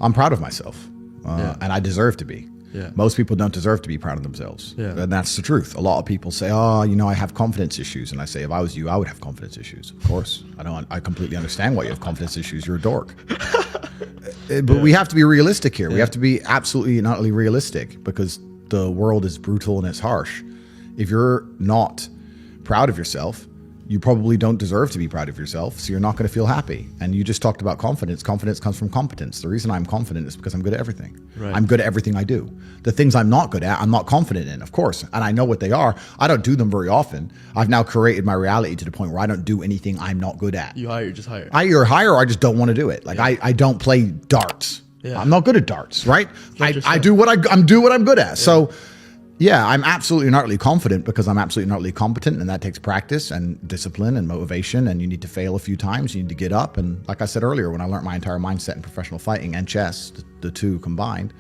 I'm proud of myself, and I deserve to be. Yeah. Most people don't deserve to be proud of themselves. Yeah. And that's the truth. A lot of people say, oh, you know, I have confidence issues. And I say, if I was you, I would have confidence issues. Of course. I completely understand why you have confidence issues. You're a dork. But we have to be realistic here. We have to be absolutely and utterly realistic, because the world is brutal and it's harsh. If you're not proud of yourself, you probably don't deserve to be proud of yourself, so you're not going to feel happy. And you just talked about confidence. Confidence comes from competence. The reason I'm confident is because I'm good at everything. Right. I'm good at everything I do. The things I'm not good at, I'm not confident in, of course. And I know what they are. I don't do them very often. I've now created my reality to the point where I don't do anything I'm not good at. You just hire. I either hire or I just don't want to do it. Like I don't play darts. Yeah. I'm not good at darts, right? I do what I'm good at. Yeah. So yeah, I'm absolutely and utterly confident because I'm absolutely and utterly competent, and that takes practice and discipline and motivation, and you need to fail a few times. You need to get up. And like I said earlier, when I learned my entire mindset in professional fighting and chess, the two combined,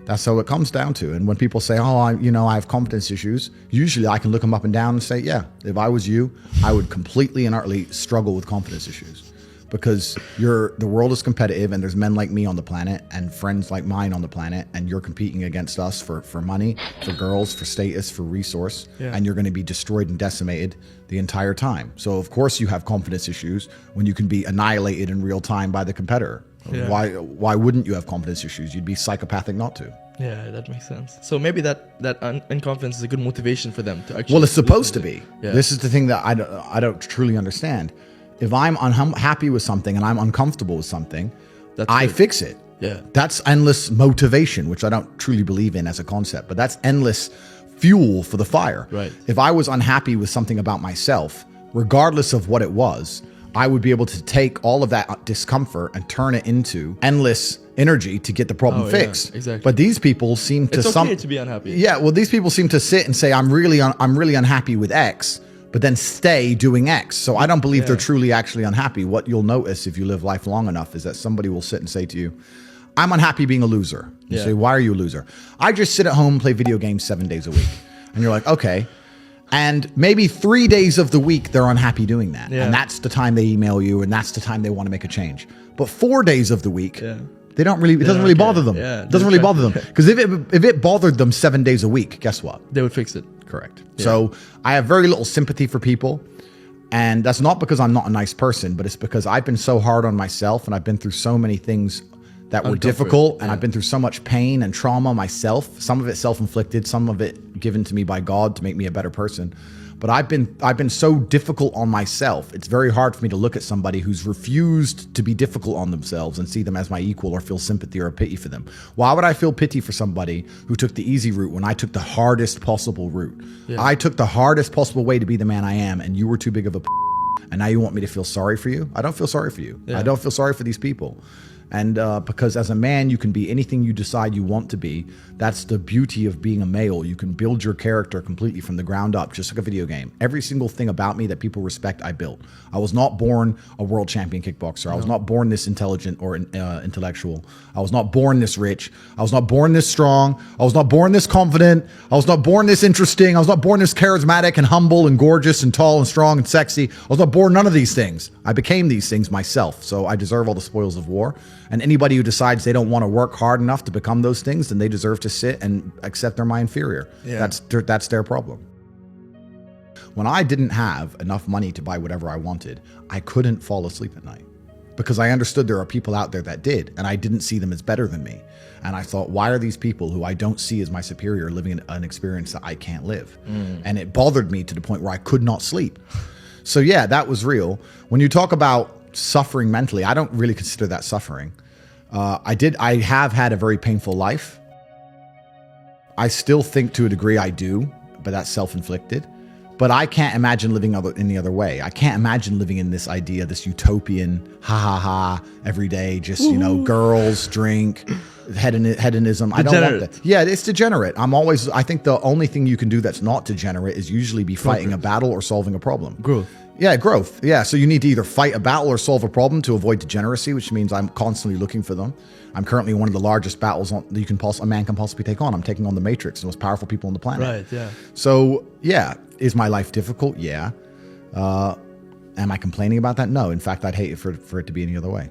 that's how it comes down to. And when people say, oh, I have competence issues, usually I can look them up and down and say, yeah, if I was you, I would completely and utterly struggle with competence issues. Because the world is competitive, and there's men like me on the planet and friends like mine on the planet, and you're competing against us for money, for girls, for status, for resource, and you're going to be destroyed and decimated the entire time. So of course you have confidence issues when you can be annihilated in real time by the competitor. Yeah. Why wouldn't you have confidence issues? You'd be psychopathic not to. Yeah, that makes sense. So maybe that unconfidence is a good motivation for them to actually. Well, it's supposed to be. Yeah. This is the thing that I don't truly understand. If I'm unhappy with something and I'm uncomfortable with something, I fix it. Yeah. That's endless motivation, which I don't truly believe in as a concept, but that's endless fuel for the fire. Right. If I was unhappy with something about myself, regardless of what it was, I would be able to take all of that discomfort and turn it into endless energy to get the problem fixed. Yeah, exactly. But these people seem to It's okay to be unhappy. Yeah, well, these people seem to sit and say, I'm really unhappy with X, but then stay doing X. So I don't believe they're truly actually unhappy. What you'll notice if you live life long enough is that somebody will sit and say to you, I'm unhappy being a loser. You say, why are you a loser? I just sit at home and play video games 7 days a week. And you're like, okay. And maybe 3 days of the week, they're unhappy doing that. Yeah. And that's the time they email you, and that's the time they want to make a change. But 4 days of the week, they don't really, it doesn't really bother them. Yeah, it doesn't really bother them. Because if it bothered them 7 days a week, guess what? They would fix it. Correct. Yeah. So I have very little sympathy for people. And that's not because I'm not a nice person, but it's because I've been so hard on myself, and I've been through so many things that were difficult, and I've been through so much pain and trauma myself, some of it self-inflicted, some of it given to me by God to make me a better person. But I've been so difficult on myself. It's very hard for me to look at somebody who's refused to be difficult on themselves and see them as my equal or feel sympathy or pity for them. Why would I feel pity for somebody who took the easy route when I took the hardest possible route? Yeah. I took the hardest possible way to be the man I am, and you were too big of a and now you want me to feel sorry for you? I don't feel sorry for you. Yeah. I don't feel sorry for these people. And because as a man, you can be anything you decide you want to be. That's the beauty of being a male. You can build your character completely from the ground up, just like a video game. Every single thing about me that people respect, I built. I was not born a world champion kickboxer. I was not born this intelligent or intellectual. I was not born this rich. I was not born this strong. I was not born this confident. I was not born this interesting. I was not born this charismatic and humble and gorgeous and tall and strong and sexy. I was not born none of these things. I became these things myself. So I deserve all the spoils of war. And anybody who decides they don't want to work hard enough to become those things, then they deserve to sit and accept they're my inferior. Yeah. That's their problem. When I didn't have enough money to buy whatever I wanted, I couldn't fall asleep at night because I understood there are people out there that did, and I didn't see them as better than me. And I thought, why are these people who I don't see as my superior living an experience that I can't live? And it bothered me to the point where I could not sleep. So yeah, that was real. When you talk about suffering mentally, I don't really consider that suffering. I have had a very painful life. I still think to a degree I do, but that's self-inflicted. But I can't imagine living any other way. I can't imagine living in this idea, this utopian, every day, just, girls, drink, hedonism. Degenerate. I don't want that. Yeah, it's degenerate. I think the only thing you can do that's not degenerate is usually be fighting a battle or solving a problem. Growth. Yeah, growth. Yeah, so you need to either fight a battle or solve a problem to avoid degeneracy, which means I'm constantly looking for them. I'm currently one of the largest battles a man can possibly take on. I'm taking on the Matrix, the most powerful people on the planet. Right, yeah. So, yeah, is my life difficult? Yeah. Am I complaining about that? No. In fact, I'd hate it for it to be any other way.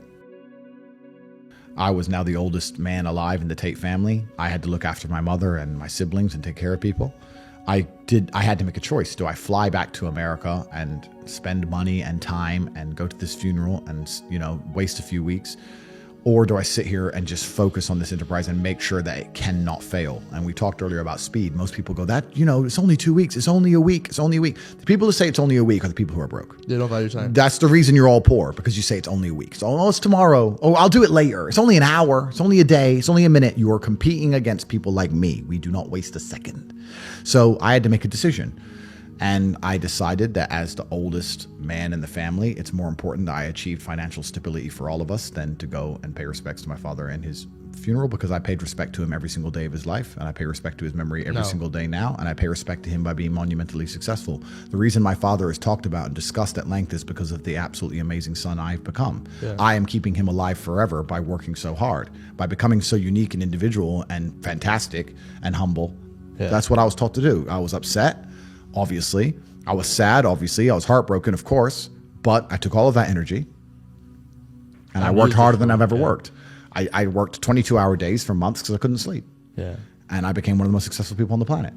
I was now the oldest man alive in the Tate family. I had to look after my mother and my siblings and take care of people. I had to make a choice. Do I fly back to America and spend money and time and go to this funeral and, waste a few weeks? Or do I sit here and just focus on this enterprise and make sure that it cannot fail? And we talked earlier about speed. Most people go, it's only 2 weeks. It's only a week. It's only a week. The people who say it's only a week are the people who are broke. They don't value time. That's the reason you're all poor, because you say it's only a week. So, it's tomorrow. Oh, I'll do it later. It's only an hour. It's only a day. It's only a minute. You are competing against people like me. We do not waste a second. So I had to make a decision. And I decided that as the oldest man in the family, it's more important that I achieve financial stability for all of us than to go and pay respects to my father and his funeral, because I paid respect to him every single day of his life, and I pay respect to his memory every single day now, and I pay respect to him by being monumentally successful. The reason my father is talked about and discussed at length is because of the absolutely amazing son I've become. Yeah. I am keeping him alive forever by working so hard, by becoming so unique and individual and fantastic and humble. Yeah. That's what I was taught to do. I was upset. Obviously, I was sad. Obviously, I was heartbroken, of course, but I took all of that energy and I worked harder than I've ever worked. I worked 22-hour days for months because I couldn't sleep. Yeah. And I became one of the most successful people on the planet.